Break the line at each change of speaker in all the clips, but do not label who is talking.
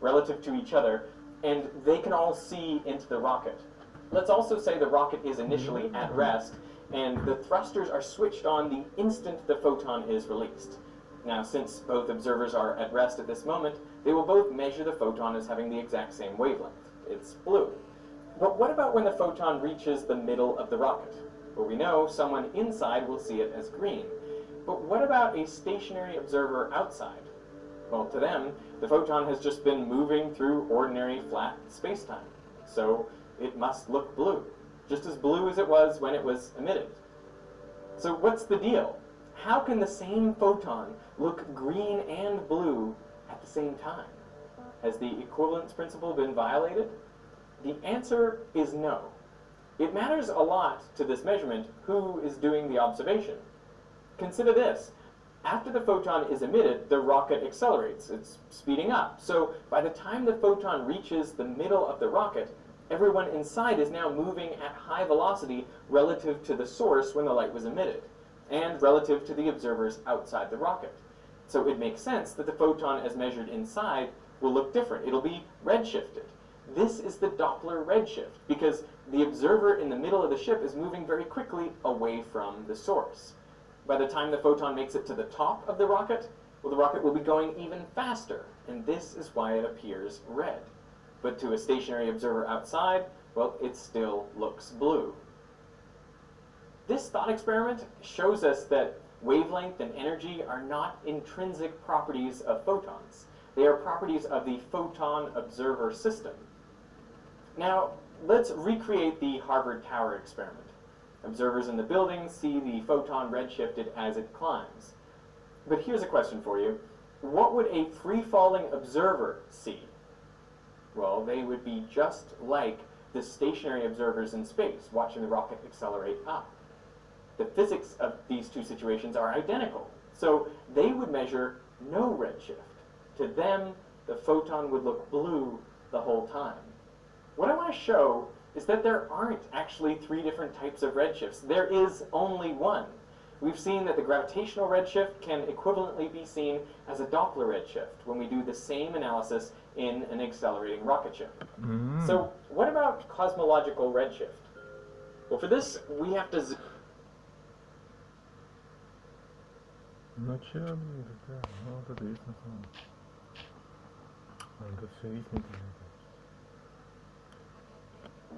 relative to each other, and they can all see into the rocket. Let's also say the rocket is initially at rest, and the thrusters are switched on the instant the photon is released. Now, since both observers are at rest at this moment, they will both measure the photon as having the exact same wavelength. It's blue. But what about when the photon reaches the middle of the rocket? Well, we know someone inside will see it as green. But what about a stationary observer outside? Well, to them, the photon has just been moving through ordinary flat spacetime. So it must look blue, just as blue as it was when it was emitted. So what's the deal? How can the same photon look green and blue at the same time? Has the equivalence principle been violated? The answer is no. It matters a lot to this measurement who is doing the observation. Consider this. After the photon is emitted, the rocket accelerates. It's speeding up. So by the time the photon reaches the middle of the rocket, everyone inside is now moving at high velocity relative to the source when the light was emitted, and relative to the observers outside the rocket. So it makes sense that the photon as measured inside will look different. It'll be redshifted. This is the Doppler redshift, because the observer in the middle of the ship is moving very quickly away from the source. By the time the photon makes it to the top of the rocket, well, the rocket will be going even faster, and this is why it appears red. But to a stationary observer outside, well, it still looks blue. This thought experiment shows us that wavelength and energy are not intrinsic properties of photons. They are properties of the photon observer system. Now, let's recreate the Harvard Tower experiment. Observers in the building see the photon redshifted as it climbs. But here's a question for you. What would a free-falling observer see? Well, they would be just like the stationary observers in space, watching the rocket accelerate up. The physics of these two situations are identical, so they would measure no redshift. To them, the photon would look blue the whole time. What I want to show is that there aren't actually three different types of redshifts. There is only one. We've seen that the gravitational redshift can equivalently be seen as a Doppler redshift when we do the same analysis in an accelerating rocket ship. So what about cosmological redshift? Well, for this, we have to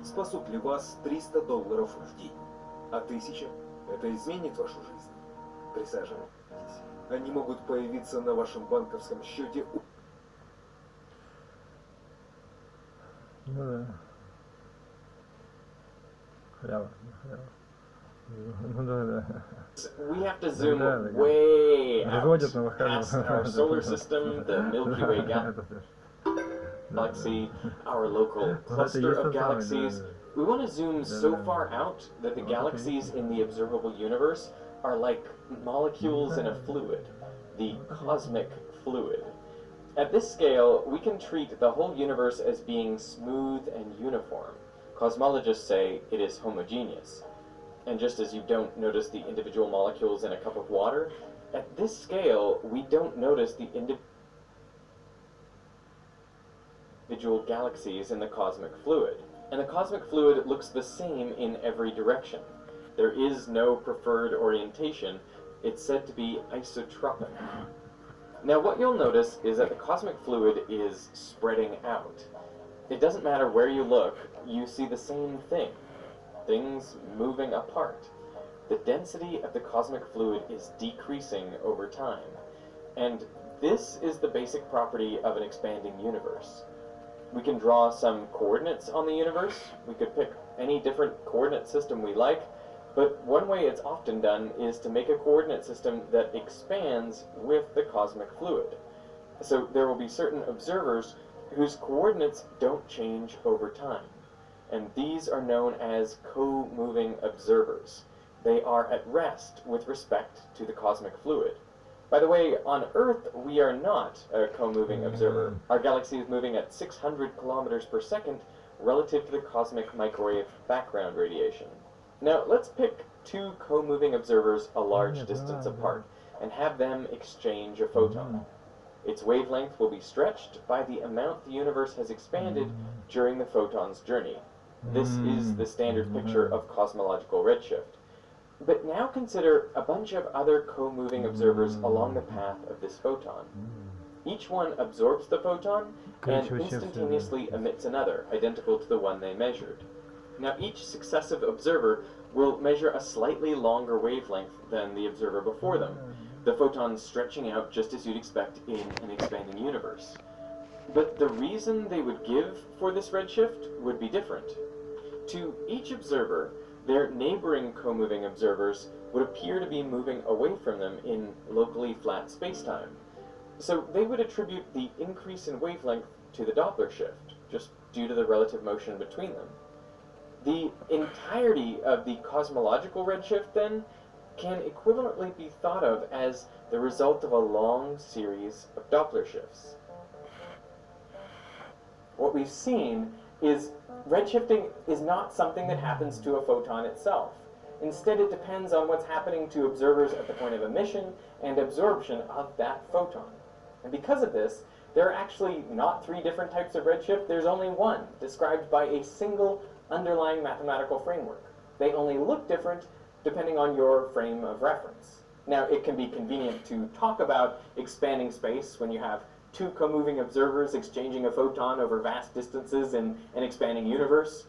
Спасут ли вас $300 в день? А 1000? Это изменит вашу жизнь? Присаживайтесь. Они могут появиться на вашем банковском счете.
Ну да. Халява, халява. Ну да.
We have to zoom way out
Разводят на выходе.
past our solar system, the Milky Way galaxy, our local cluster of galaxies. We want to zoom so far out that the galaxies in the observable universe are like molecules in a fluid, the cosmic fluid. At this scale, we can treat the whole universe as being smooth and uniform. Cosmologists say it is homogeneous. And just as you don't notice the individual molecules in a cup of water, at this scale, we don't notice the individual galaxies in the cosmic fluid. And the cosmic fluid looks the same in every direction. There is no preferred orientation. It's said to be isotropic. Now what you'll notice is that the cosmic fluid is spreading out. It doesn't matter where you look, you see the same thing. Things moving apart. The density of the cosmic fluid is decreasing over time. And this is the basic property of an expanding universe. We can draw some coordinates on the universe. We could pick any different coordinate system we like, but one way it's often done is to make a coordinate system that expands with the cosmic fluid. So there will be certain observers whose coordinates don't change over time. And these are known as co-moving observers. They are at rest with respect to the cosmic fluid. By the way, on Earth, we are not a co-moving observer. Our galaxy is moving at 600 kilometers per second relative to the cosmic microwave background radiation. Now, let's pick two co-moving observers a large distance apart and have them exchange a photon. Its wavelength will be stretched by the amount the universe has expanded during the photon's journey. This is the standard picture of cosmological redshift. But now consider a bunch of other co-moving observers along the path of this photon. Each one absorbs the photon and instantaneously emits another, identical to the one they measured. Now each successive observer will measure a slightly longer wavelength than the observer before them, the photon stretching out just as you'd expect in an expanding universe. But the reason they would give for this redshift would be different. To each observer, their neighboring co-moving observers would appear to be moving away from them in locally flat spacetime. So they would attribute the increase in wavelength to the Doppler shift, just due to the relative motion between them. The entirety of the cosmological redshift, then, can equivalently be thought of as the result of a long series of Doppler shifts. What we've seen is redshifting is not something that happens to a photon itself. Instead, it depends on what's happening to observers at the point of emission and absorption of that photon. And because of this, there are actually not three different types of redshift, there's only one, described by a single underlying mathematical framework. They only look different depending on your frame of reference. Now, it can be convenient to talk about expanding space when you have two co-moving observers exchanging a photon over vast distances in an expanding universe.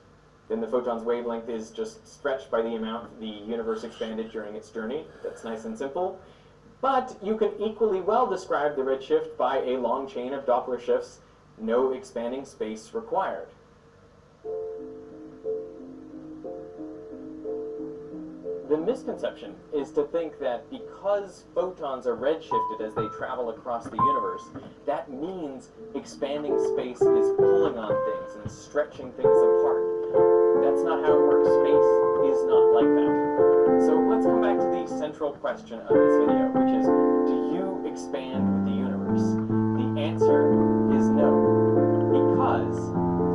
Then the photon's wavelength is just stretched by the amount the universe expanded during its journey. That's nice and simple. But you can equally well describe the redshift by a long chain of Doppler shifts, no expanding space required. The misconception is to think that because photons are redshifted as they travel across the universe, that means expanding space is pulling on things and stretching things apart. That's not how it works. Space is not like that. So let's come back to the central question of this video, which is, do you expand with the universe? The answer is no. Because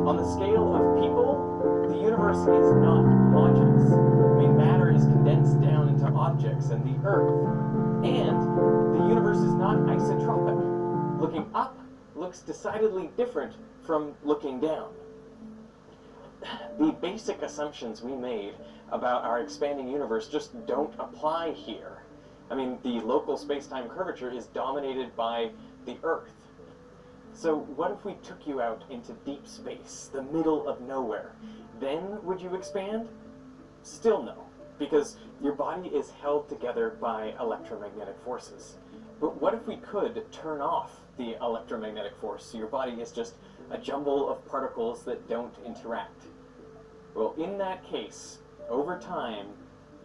on the scale of people, the universe is not homogeneous. I mean, matter is condensed down into objects and the Earth. And the universe is not isotropic. Looking up looks decidedly different from looking down. The basic assumptions we made about our expanding universe just don't apply here. I mean, the local space-time curvature is dominated by the Earth. So what if we took you out into deep space, the middle of nowhere? Then would you expand? Still no, because your body is held together by electromagnetic forces. But what if we could turn off the electromagnetic force so your body is just a jumble of particles that don't interact? Well, in that case, over time,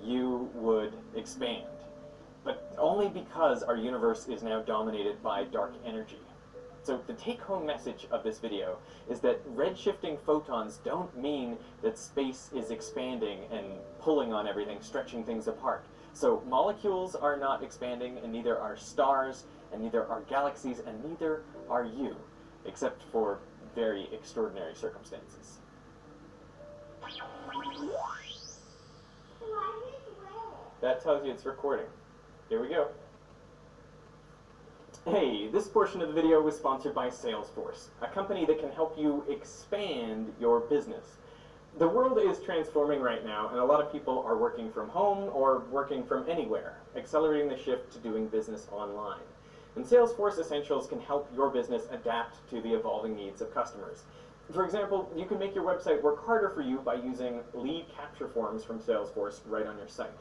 you would expand. But only because our universe is now dominated by dark energy. So the take-home message of this video is that redshifting photons don't mean that space is expanding and pulling on everything, stretching things apart. So molecules are not expanding, and neither are stars, and neither are galaxies, and neither are you, except for very extraordinary circumstances. That tells you it's recording. Here we go. Hey, this portion of the video was sponsored by Salesforce, a company that can help you expand your business. The world is transforming right now, and a lot of people are working from home or working from anywhere, accelerating the shift to doing business online. And Salesforce Essentials can help your business adapt to the evolving needs of customers. For example, you can make your website work harder for you by using lead capture forms from Salesforce right on your site.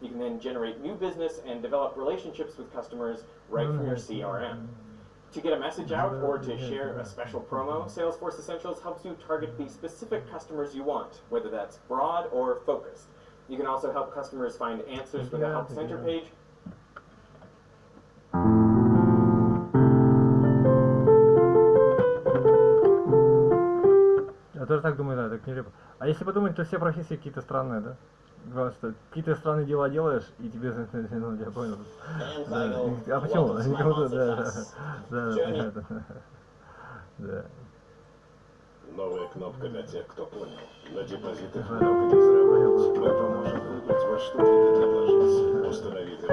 You can then generate new business and develop relationships with customers right from your CRM. To get a message out or to share a special promo, Salesforce Essentials helps you target the specific customers you want, whether that's broad or focused. You can also help customers find answers with a Help Center page.
Я тоже так думаю, да, так нелепо. А если подумать, то все профессии какие-то странные, да? Главное, что какие-то странные дела делаешь, и тебе, ну, я понял. Да. А почему? Да.
Новая кнопка для тех, кто понял. На депозитах много безработных. Мы поможем выбрать, во что для вложиться. Установите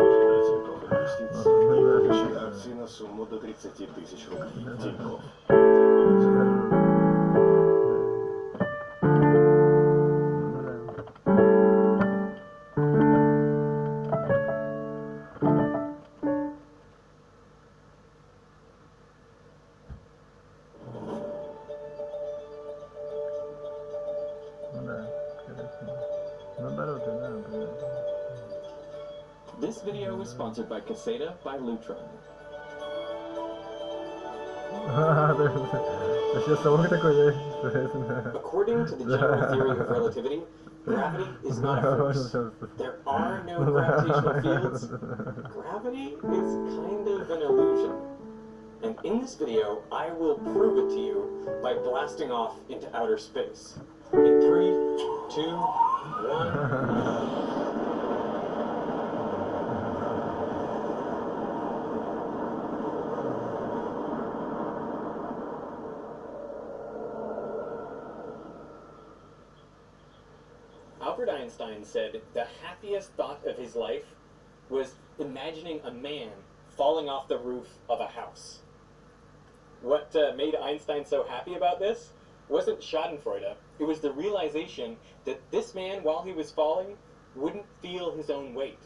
инвестиции и получи акции на сумму до 30 тысяч рублей. Тинькофф.
This video was sponsored by Caseta by Lutron. According to the general theory of relativity, gravity is not a force. There are no gravitational fields. Gravity is kind of an illusion. And in this video, I will prove it to you by blasting off into outer space. In 3, 2, 1... Albert Einstein said the happiest thought of his life was imagining a man falling off the roof of a house. What made Einstein so happy about this wasn't Schadenfreude. It was the realization that this man, while he was falling, wouldn't feel his own weight.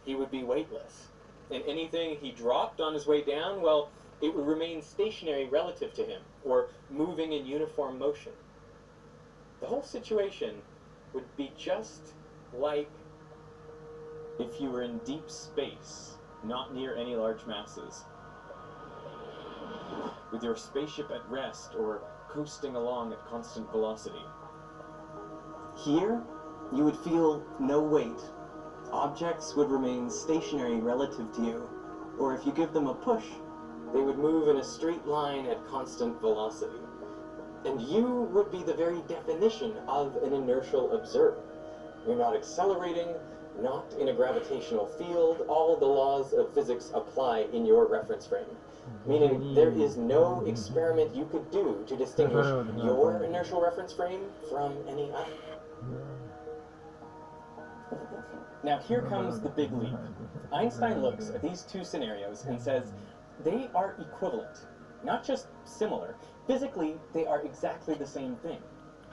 He would be weightless. And anything he dropped on his way down, well, it would remain stationary relative to him, or moving in uniform motion. The whole situation would be just like if you were in deep space, not near any large masses, with your spaceship at rest or coasting along at constant velocity. Here, you would feel no weight. Objects would remain stationary relative to you, or if you give them a push, they would move in a straight line at constant velocity. And you would be the very definition of an inertial observer. You're not accelerating, not in a gravitational field. All the laws of physics apply in your reference frame. Meaning there is no experiment you could do to distinguish your inertial reference frame from any other. Now here comes the big leap. Einstein looks at these two scenarios and says they are equivalent, not just similar. Physically, they are exactly the same thing,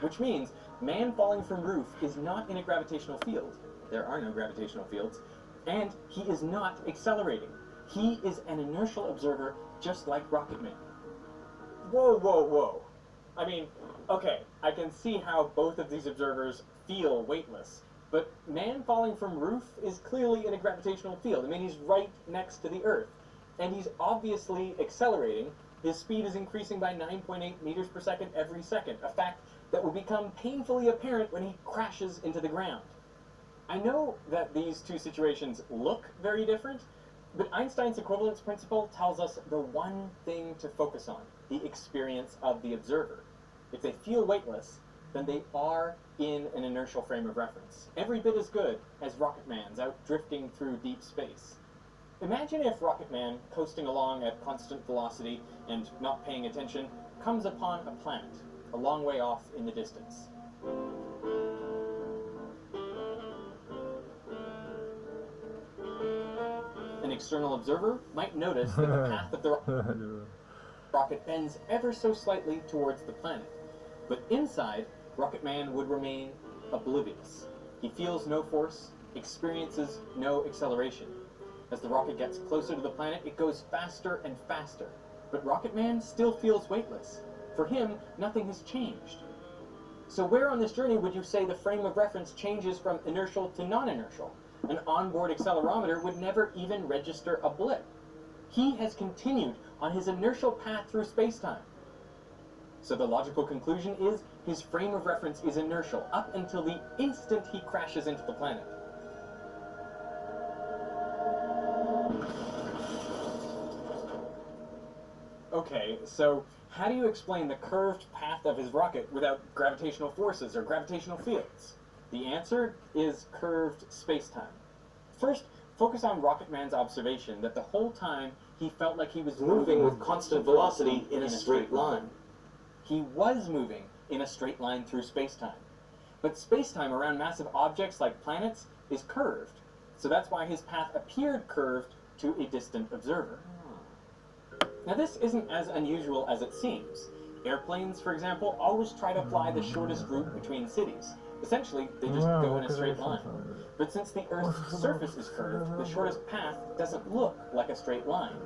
which means man falling from roof is not in a gravitational field. There are no gravitational fields, and he is not accelerating. He is an inertial observer just like Rocket Man. Whoa, whoa, whoa. I mean, okay, I can see how both of these observers feel weightless, but man falling from roof is clearly in a gravitational field. I mean, he's right next to the Earth, and he's obviously accelerating. His speed is increasing by 9.8 meters per second every second, a fact that will become painfully apparent when he crashes into the ground. I know that these two situations look very different, but Einstein's equivalence principle tells us the one thing to focus on, the experience of the observer. If they feel weightless, then they are in an inertial frame of reference, every bit as good as Rocket Man's out drifting through deep space. Imagine if Rocket Man, coasting along at constant velocity and not paying attention, comes upon a planet, a long way off in the distance. An external observer might notice that the path of the rocket bends ever so slightly towards the planet, but inside, Rocket Man would remain oblivious. He feels no force, experiences no acceleration. As the rocket gets closer to the planet, it goes faster and faster. But Rocket Man still feels weightless. For him, nothing has changed. So where on this journey would you say the frame of reference changes from inertial to non-inertial? An onboard accelerometer would never even register a blip. He has continued on his inertial path through space-time. So the logical conclusion is his frame of reference is inertial up until the instant he crashes into the planet. Okay, so how do you explain the curved path of his rocket without gravitational forces or gravitational fields? The answer is curved space-time. First, focus on Rocket Man's observation that the whole time he felt like he was moving with constant velocity in a straight line. He was moving in a straight line through space-time. But space-time around massive objects like planets is curved. So that's why his path appeared curved to a distant observer. Now this isn't as unusual as it seems. Airplanes, for example, always try to fly the shortest route between cities. Essentially, they just go in a straight line. But since the Earth's surface is curved, the shortest path doesn't look like a straight line.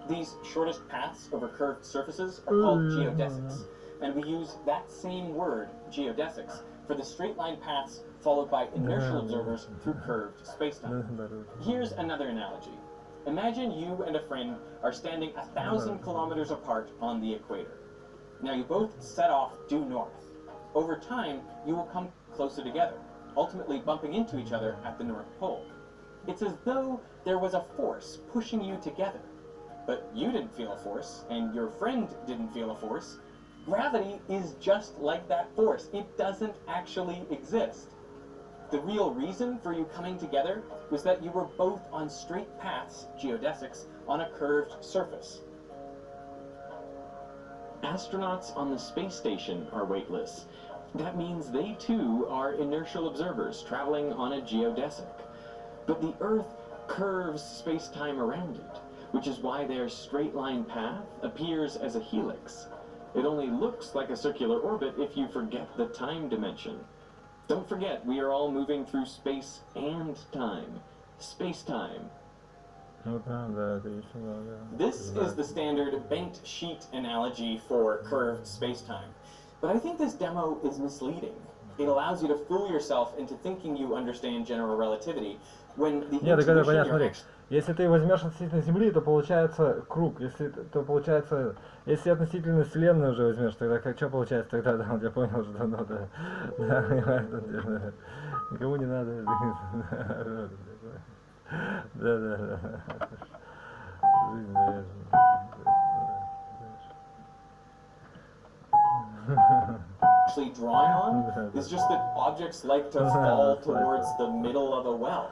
These shortest paths over curved surfaces are called geodesics, and we use that same word, geodesics, for the straight line paths followed by inertial observers through curved spacetime. Here's another analogy. Imagine you and a friend are standing 1,000 kilometers apart on the equator. Now you both set off due north. Over time, you will come closer together, ultimately bumping into each other at the North Pole. It's as though there was a force pushing you together. But you didn't feel a force, and your friend didn't feel a force. Gravity is just like that force. It doesn't actually exist. The real reason for you coming together was that you were both on straight paths, geodesics, on a curved surface. Astronauts on the space station are weightless. That means they too are inertial observers traveling on a geodesic. But the Earth curves space-time around it, which is why their straight-line path appears as a helix. It only looks like a circular orbit if you forget the time dimension. Don't forget, we are all moving through space and time. Space-time. This is the standard bent sheet analogy for curved space-time. But I think this demo is misleading. It allows you to fool yourself into thinking you understand general relativity when the
Нет, так это понятно,
intuition you're
смотри.
actually...
Если ты возьмешь относительно Земли, то получается круг. Если, то получается, если относительно Вселенной уже возьмешь, тогда как что получается тогда? Да, я понял, что ну, да. Никому не надо. Да. Жизнь
actually drawing on is just that objects like to fall towards the middle of a well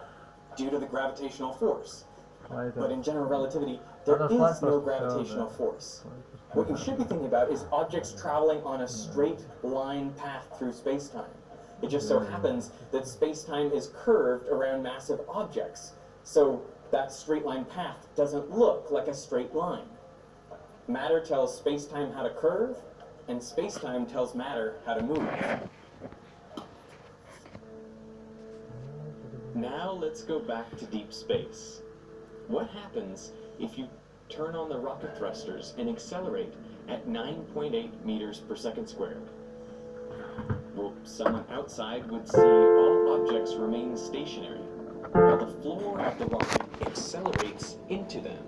due to the gravitational force. But in general relativity, there is no gravitational force. What you should be thinking about is objects traveling on a straight line path through space-time. It just so happens that space-time is curved around massive objects, so that straight line path doesn't look like a straight line. Matter tells space-time how to curve, and space-time tells matter how to move. Now let's go back to deep space. What happens if you turn on the rocket thrusters and accelerate at 9.8 meters per second squared? Well, someone outside would see all objects remain stationary, while the floor of the rocket accelerates into them.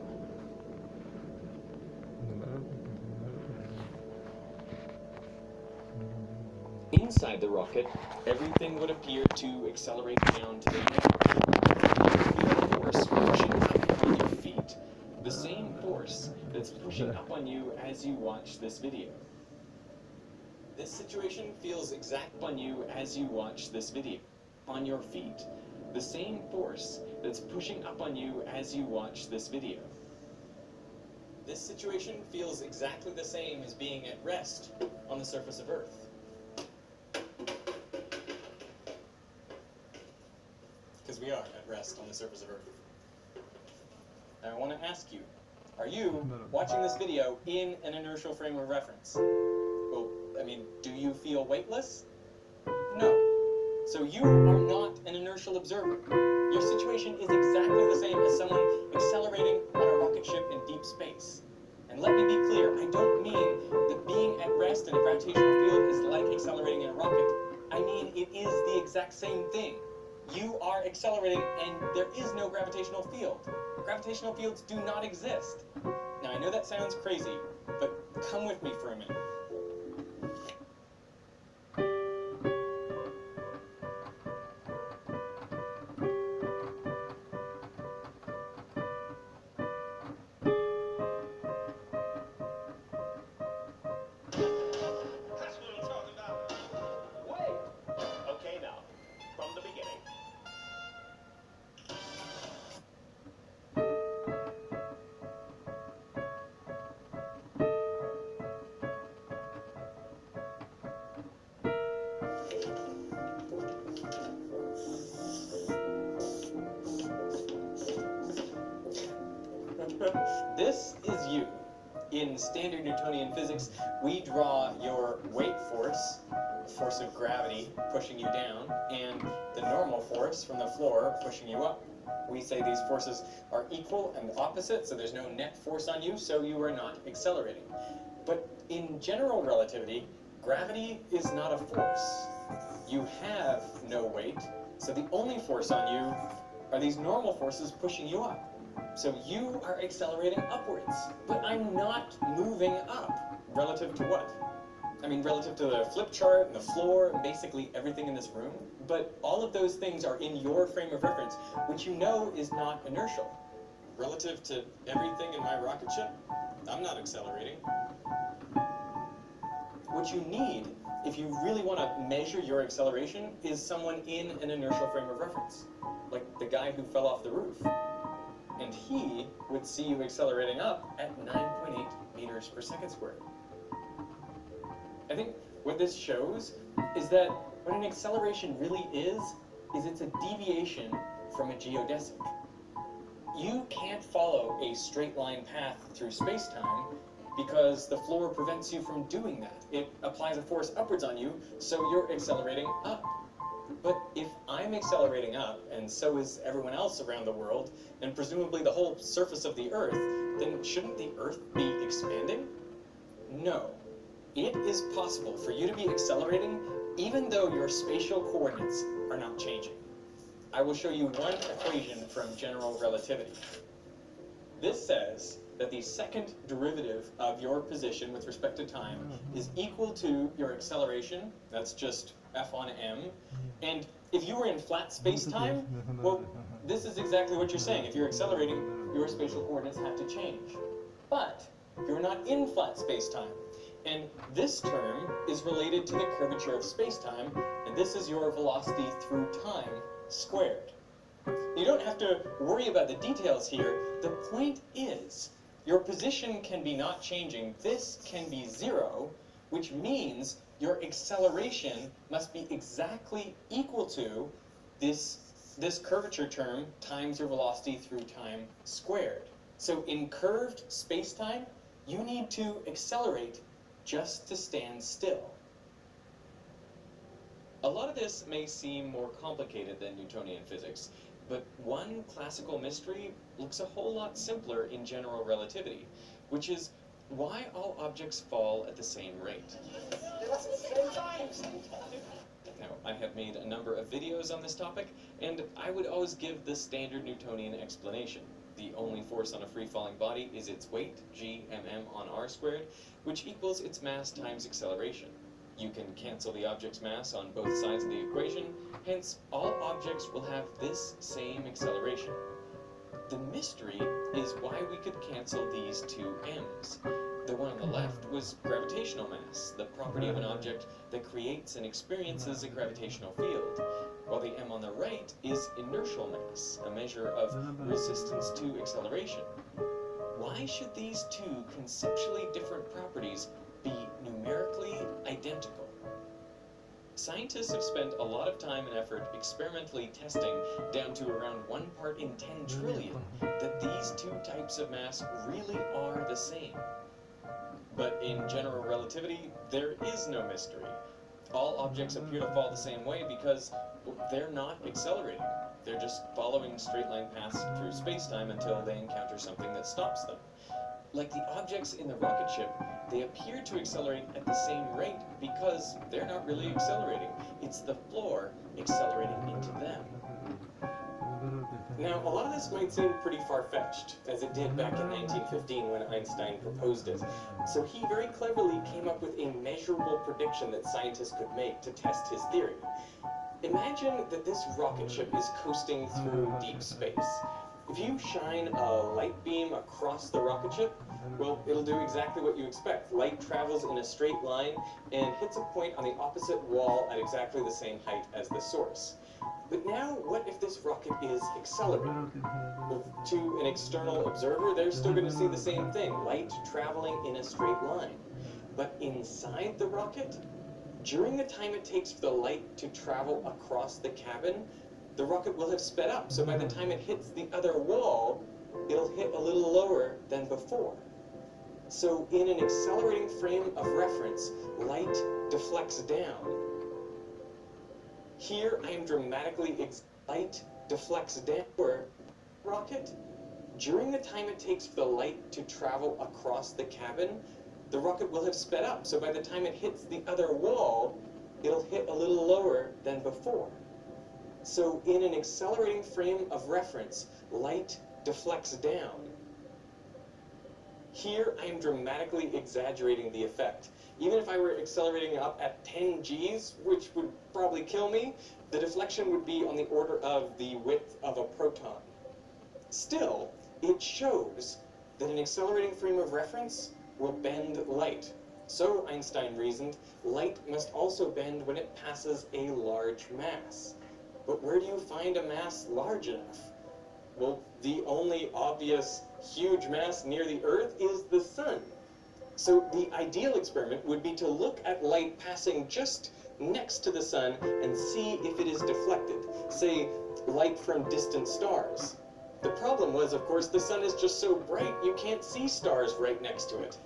Inside the rocket, everything would appear to accelerate down to the ground. You feel a force pushing up on your feet, the same force that's pushing up on you as you watch this video. This situation feels exact on you as you watch this video. On your feet, the same force that's pushing up on you as you watch this video. This situation feels exactly the same as being at rest on the surface of Earth. Because we are at rest on the surface of Earth. Now I want to ask you, are you watching this video in an inertial frame of reference? Well, I mean, do you feel weightless? No. So you are not an inertial observer. Your situation is exactly the same as someone accelerating on a rocket ship in deep space. And let me be clear, I don't mean that being at rest in a gravitational field is like accelerating in a rocket. I mean, it is the exact same thing. You are accelerating and there is no gravitational field. Gravitational fields do not exist. Now I know that sounds crazy, but come with me for a minute. In standard Newtonian physics, we draw your weight force, force of gravity pushing you down, and the normal force from the floor pushing you up. We say these forces are equal and opposite, so there's no net force on you, so you are not accelerating. But in general relativity, gravity is not a force. You have no weight, so the only force on you are these normal forces pushing you up. So you are accelerating upwards, but I'm not moving up. Relative to what? I mean, relative to the flip chart and the floor and basically everything in this room. But all of those things are in your frame of reference, which you know is not inertial. Relative to everything in my rocket ship, I'm not accelerating. What you need, if you really want to measure your acceleration, is someone in an inertial frame of reference. Like the guy who fell off the roof. And he would see you accelerating up at 9.8 meters per second squared. I think what this shows is that what an acceleration really is it's a deviation from a geodesic. You can't follow a straight line path through space-time because the floor prevents you from doing that. It applies a force upwards on you, so you're accelerating up. But if I'm accelerating up, and so is everyone else around the world, and presumably the whole surface of the Earth, then shouldn't the Earth be expanding? No. It is possible for you to be accelerating even though your spatial coordinates are not changing. I will show you one equation from general relativity. This says that the second derivative of your position with respect to time is equal to your acceleration, that's just f on m, and if you were in flat space-time, well, this is exactly what you're saying. If you're accelerating, your spatial coordinates have to change. But you're not in flat space-time. And this term is related to the curvature of space-time, and this is your velocity through time squared. You don't have to worry about the details here. The point is, your position can be not changing. This can be 0, which means your acceleration must be exactly equal to this curvature term times your velocity through time squared. So in curved space-time, you need to accelerate just to stand still. A lot of this may seem more complicated than Newtonian physics, but one classical mystery looks a whole lot simpler in general relativity, which is why all objects fall at the same rate. Now, I have made a number of videos on this topic, and I would always give the standard Newtonian explanation. The only force on a free-falling body is its weight, g(mm) on r squared, which equals its mass times acceleration. You can cancel the object's mass on both sides of the equation, hence all objects will have this same acceleration. The mystery is why we could cancel these two m's. The one on the left was gravitational mass, the property of an object that creates and experiences a gravitational field, while the m on the right is inertial mass, a measure of resistance to acceleration. Why should these two conceptually different properties be numerically identical? Scientists have spent a lot of time and effort experimentally testing down to around 1 part in 10 trillion that these two types of mass really are the same. But in general relativity, there is no mystery. All objects appear to fall the same way because they're not accelerating. They're just following straight line paths through space-time until they encounter something that stops them. Like the objects in the rocket ship, they appear to accelerate at the same rate because they're not really accelerating. It's the floor accelerating into them. Now, a lot of this might seem pretty far-fetched, as it did back in 1915 when Einstein proposed it. So he very cleverly came up with a measurable prediction that scientists could make to test his theory. Imagine that this rocket ship is coasting through deep space. If you shine a light beam across the rocket ship, well, it'll do exactly what you expect. Light travels in a straight line and hits a point on the opposite wall at exactly the same height as the source. But now, what if this rocket is accelerating? Well, to an external observer, they're still going to see the same thing, light traveling in a straight line. But inside the rocket, during the time it takes for the light to travel across the cabin, the rocket will have sped up, so by the time it hits the other wall, it'll hit a little lower than before. So in an accelerating frame of reference, light deflects down. Here I am dramatically light deflects downward. Rocket, during the time it takes for the light to travel across the cabin, the rocket will have sped up. So by the time it hits the other wall, it'll hit a little lower than before. So in an accelerating frame of reference, light deflects down. Here I am dramatically exaggerating the effect. Even if I were accelerating up at 10 Gs, which would probably kill me, the deflection would be on the order of the width of a proton. Still, it shows that an accelerating frame of reference will bend light. So, Einstein reasoned, light must also bend when it passes a large mass. But where do you find a mass large enough? Well, the only obvious huge mass near the Earth is the Sun. So the ideal experiment would be to look at light passing just next to the Sun and see if it is deflected, say, light from distant stars. The problem was, of course, the Sun is just so bright you can't see stars right next to it,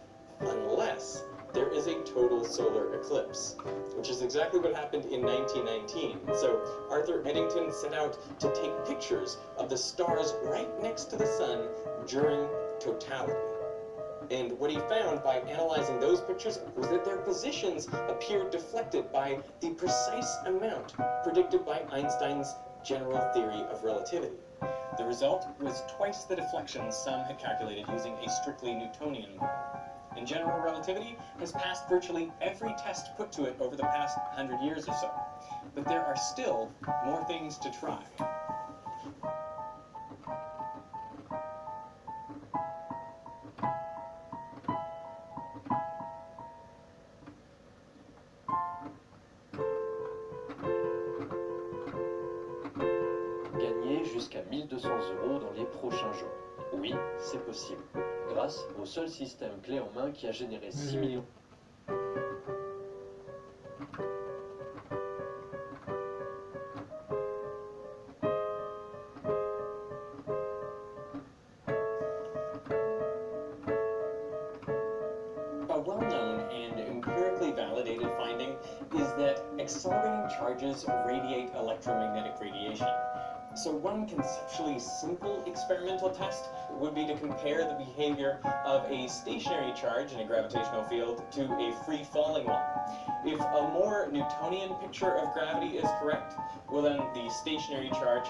unless there is a total solar eclipse, which is exactly what happened in 1919. So Arthur Eddington set out to take pictures of the stars right next to the Sun during totality. And what he found by analyzing those pictures was that their positions appeared deflected by the precise amount predicted by Einstein's general theory of relativity. The result was twice the deflection some had calculated using a strictly Newtonian model. And general relativity has passed virtually every test put to it over the past 100 years or so. But there are still more things to try.
Gagner jusqu'à 1 200 € dans les prochains jours. Oui, c'est possible. Grâce au seul système clé en main qui a généré 6 millions.
A well-known and empirically validated finding is that accelerating charges radiate electromagnetic radiation. So one conceptually simple experimental test would be to compare the behavior of a stationary charge in a gravitational field to a free-falling one. If a more Newtonian picture of gravity is correct, well then the stationary charge